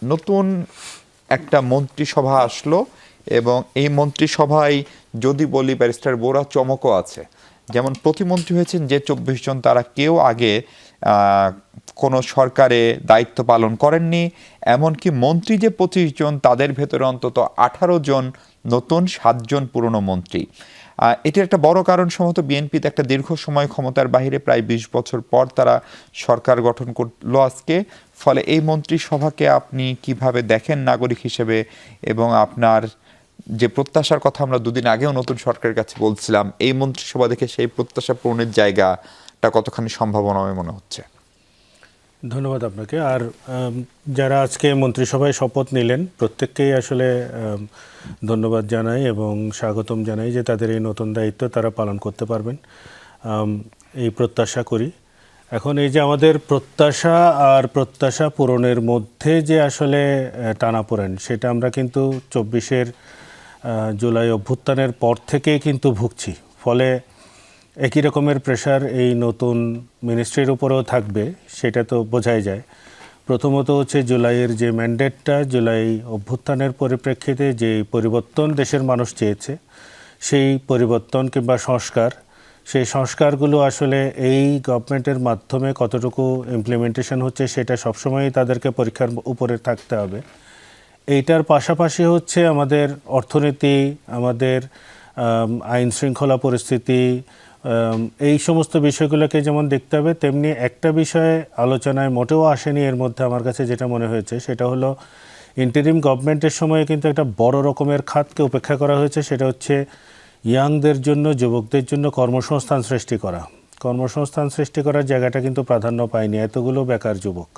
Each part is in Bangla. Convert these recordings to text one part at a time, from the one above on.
নতুন একটা মন্ত্রিসভা আসলো এবং এই মন্ত্রিসভায় যদি বলি ব্যারিস্টার বোরা চমকও আছে। যেমন প্রতিমন্ত্রী হয়েছেন যে 24 জন, তারা কেউ আগে কোনো সরকারে দায়িত্ব পালন করেননি। এমনকি মন্ত্রী যে 25 জন, তাদের ভেতরে অন্তত 18 জন নতুন, 7 জন পুরনো মন্ত্রী। এটির একটা বড় কারণ সম্ভবত বিএনপিতে একটা দীর্ঘ সময় ক্ষমতার বাইরে, প্রায় 20 বছর পর তারা সরকার গঠন করলো আজকে। ফলে এই মন্ত্রিসভাকে আপনি কিভাবে দেখেন নাগরিক হিসেবে, এবং আপনার যে প্রত্যাশার কথা আমরা দুদিন আগেও নতুন সরকারের কাছে বলছিলাম, এই মন্ত্রিসভা দেখে সেই প্রত্যাশা পূরণের জায়গাটা কতখানি সম্ভাবনাময় মনে হচ্ছে? ধন্যবাদ আপনাকে। আর যারা আজকে মন্ত্রিসভায় শপথ নিলেন প্রত্যেককেই আসলে ধন্যবাদ জানাই এবং স্বাগতম জানাই যে তাদের এই নতুন দায়িত্ব তারা পালন করতে পারবেন, এই প্রত্যাশা করি। এখন এই যে আমাদের প্রত্যাশা আর প্রত্যাশা পূরণের মধ্যে যে আসলে টানাপোড়েন, সেটা আমরা কিন্তু 24-এর জুলাই অভ্যুত্থানের পর থেকেই কিন্তু ভুগছি। ফলে একই রকমের প্রেশার এই নতুন মিনিস্ট্রির উপরেও থাকবে, সেটা তো বোঝাই যায়। প্রথমত হচ্ছে জুলাইয়ের যে ম্যান্ডেটটা, জুলাই অভ্যুত্থানের পরিপ্রেক্ষিতে যে পরিবর্তন দেশের মানুষ চেয়েছে, সেই পরিবর্তন কিংবা সংস্কার, সেই সংস্কারগুলো আসলে এই গভর্নমেন্টের মাধ্যমে কতটুকু ইমপ্লিমেন্টেশন হচ্ছে সেটা সবসময়ই তাদেরকে পরীক্ষার উপরে থাকতে হবে। এইটার পাশাপাশি হচ্ছে আমাদের অর্থনীতি, আমাদের আইন শৃঙ্খলা পরিস্থিতি, এই সমস্ত বিষয়গুলোকে যেমন দেখতে হবে, তেমনি একটা বিষয়ে আলোচনায় মোটেও আসেনি এর মধ্যে আমার কাছে যেটা মনে হয়েছে, সেটা হলো ইন্টারিম গভর্নমেন্টের সময়ে কিন্তু একটা বড় রকমের খাতকে উপেক্ষা করা হয়েছে। সেটা হচ্ছে ইয়াংদের জন্য, যুবকদের জন্য কর্মসংস্থান সৃষ্টি করা। কর্মসংস্থান সৃষ্টি করার জায়গাটা কিন্তু প্রাধান্য পায়নি। এতগুলো বেকার যুবক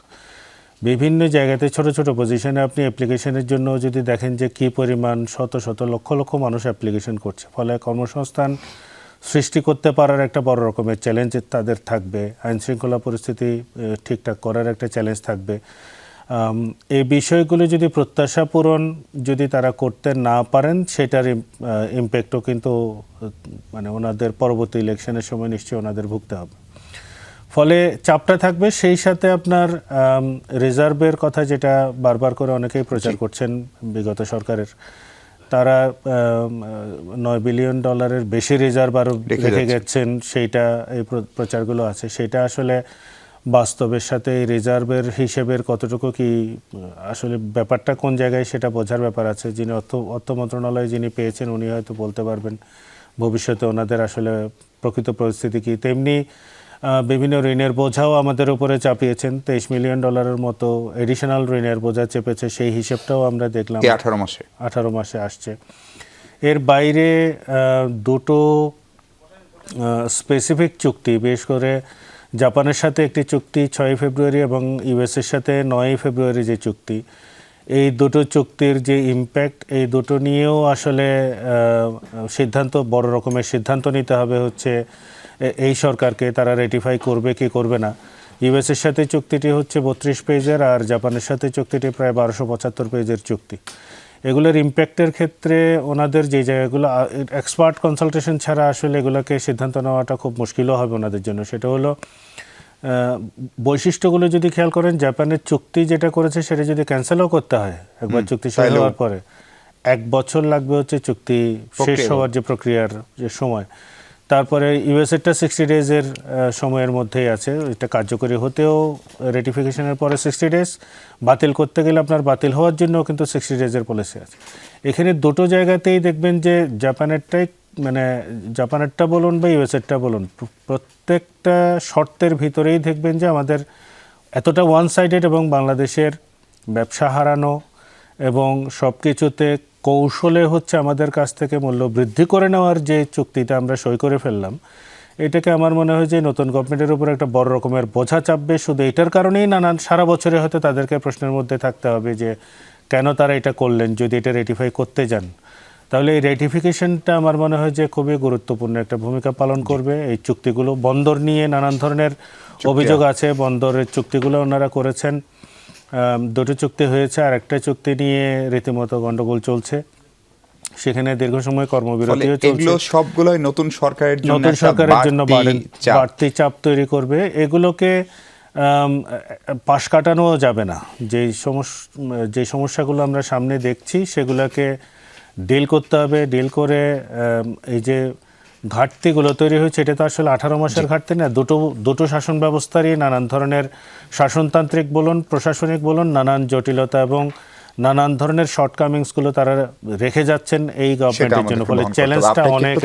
বিভিন্ন জায়গাতে ছোট ছোট পজিশনে, আপনি অ্যাপ্লিকেশনের জন্য যদি দেখেন যে কী পরিমাণ শত শত লক্ষ লক্ষ মানুষ অ্যাপ্লিকেশন করছে, ফলে কর্মসংস্থান সৃষ্টি করতে পারার একটা বড় রকমের চ্যালেঞ্জ তাদের থাকবে। আইনশৃঙ্খলা পরিস্থিতি ঠিকঠাক করার একটা চ্যালেঞ্জ থাকবে। এই বিষয়গুলো যদি প্রত্যাশা পূরণ যদি তারা করতে না পারেন, সেটার ইম্প্যাক্টও কিন্তু মানে ওনাদের পরবর্তী ইলেকশনের সময় নিশ্চয়ই ওনাদের ভুগতে হবে। ফলে চাপটা থাকবে। সেই সাথে আপনার রিজার্ভের কথা যেটা বারবার করে অনেকেই প্রচার করছেন বিগত সরকারের, তারা $9 বিলিয়ন বেশি রিজার্ভ আরও রেখে গেছেন, সেইটা এই প্রচারগুলো আছে। সেটা আসলে বাস্তবের সাথে এই রিজার্ভের হিসেবের কতটুকু কি আসলে ব্যাপারটা কোন জায়গায়, সেটা বোঝার ব্যাপার আছে। যিনি অর্থ মন্ত্রণালয়ে যিনি পেয়েছেন উনি হয়তো বলতে পারবেন ভবিষ্যতে ওনাদের আসলে প্রকৃত পরিস্থিতি কী। তেমনি বিভিন্ন ঋণের বোঝাও আমাদের উপরে চাপিয়েছেন। $23 মিলিয়ন মতো এডিশনাল ঋণের বোঝা চেপেছে, সেই হিসেবটাও আমরা দেখলাম 18 মাসে আসছে। এর বাইরে দুটো স্পেসিফিক চুক্তি, বিশেষ করে জাপানের সাথে একটি চুক্তি 6 ফেব্রুয়ারি এবং ইউএসের সাথে 9 ফেব্রুয়ারি যে চুক্তি, এই দুটো চুক্তির যে ইম্প্যাক্ট, এই দুটো নিয়েও আসলে সিদ্ধান্ত, বড় রকমের সিদ্ধান্ত নিতে হবে হচ্ছে এই সরকারকে, তারা রেটিফাই করবে কি করবে না। ইউএসের সাথে চুক্তিটি হচ্ছে 32 পেজের, আর জাপানের সাথে চুক্তিটি প্রায় 1275 পেজের চুক্তি। এগুলোর ইম্প্যাক্টের ক্ষেত্রে ওনাদের যে জায়গাগুলো, এক্সপার্ট কনসালটেশন ছাড়া আসলে এগুলোকে সিদ্ধান্ত নেওয়াটা খুব মুশকিলও হবে ওনাদের জন্য। সেটা হলো বৈশিষ্ট্যগুলো যদি খেয়াল করেন, জাপানের চুক্তি যেটা করেছে সেটা যদি ক্যান্সেলও করতে হয় একবার চুক্তি শেষ হওয়ার পরে, 1 বছর লাগবে হচ্ছে চুক্তি শেষ হওয়ার যে প্রক্রিয়ার যে সময়। তারপরে ইউএসএরটা 60 ডেজের সময়ের মধ্যেই আছে, এটা কার্যকরী হতেও রেটিফিকেশনের পরে 60 ডেজ, বাতিল করতে গেলে আপনার বাতিল হওয়ার জন্য কিন্তু 60 ডেজের পলিসি আছে। এখানে দুটো জায়গাতেই দেখবেন যে জাপানেরটা বলুন বা ইউএসএরটা বলুন, প্রত্যেকটা শর্তের ভিতরেই দেখবেন যে আমাদের এতটা ওয়ান সাইডেড, এবং বাংলাদেশের ব্যবসা হারানো এবং সব কিছুতে কৌশলে হচ্ছে আমাদের কাছ থেকে মূল্য বৃদ্ধি করে নেওয়ার যে চুক্তিটা আমরা সই করে ফেললাম, এটাকে আমার মনে হয় যে নতুন গভর্নমেন্টের উপর একটা বড় রকমের বোঝা চাপবে। শুধু এটার কারণেই সারা বছরে হয়তো তাদেরকে প্রশ্নের মধ্যে থাকতে হবে যে কেন তারা এটা করলেন। যদি এটা রেটিফাই করতে যান, তাহলে এই রেটিফিকেশনটা আমার মনে হয় যে খুবই গুরুত্বপূর্ণ একটা ভূমিকা পালন করবে। এই চুক্তিগুলো, বন্দর নিয়ে নানান ধরনের অভিযোগ আছে, বন্দরের চুক্তিগুলো ওনারা করেছেন, দুটো চুক্তি হয়েছে, আর একটা চুক্তি নিয়ে রীতিমতো গন্ডগোল চলছে, সেখানে দীর্ঘ সময় কর্মবিরতিও চলছে। এগুলো সবগুলোই নতুন সরকারের জন্য বাড়তি চাপ তৈরি করবে। এগুলোকে পাশ কাটানোও যাবে না। যে সমস্যাগুলো আমরা সামনে দেখছি সেগুলোকে ডিল করতে হবে। ডিল করে এই যে ঘাটতিগুলো তৈরি হয়েছে, এটা তো আসলে 18 মাসের ঘাটতি না, দুটো শাসন ব্যবস্থারই নানান ধরনের শাসনতান্ত্রিক বলুন, প্রশাসনিক বলুন, নানান জটিলতা এবং নানান ধরনের শর্টকামিংসগুলো তারা রেখে যাচ্ছেন এই গভর্নমেন্টের জন্য। ফলে চ্যালেঞ্জটা অনেক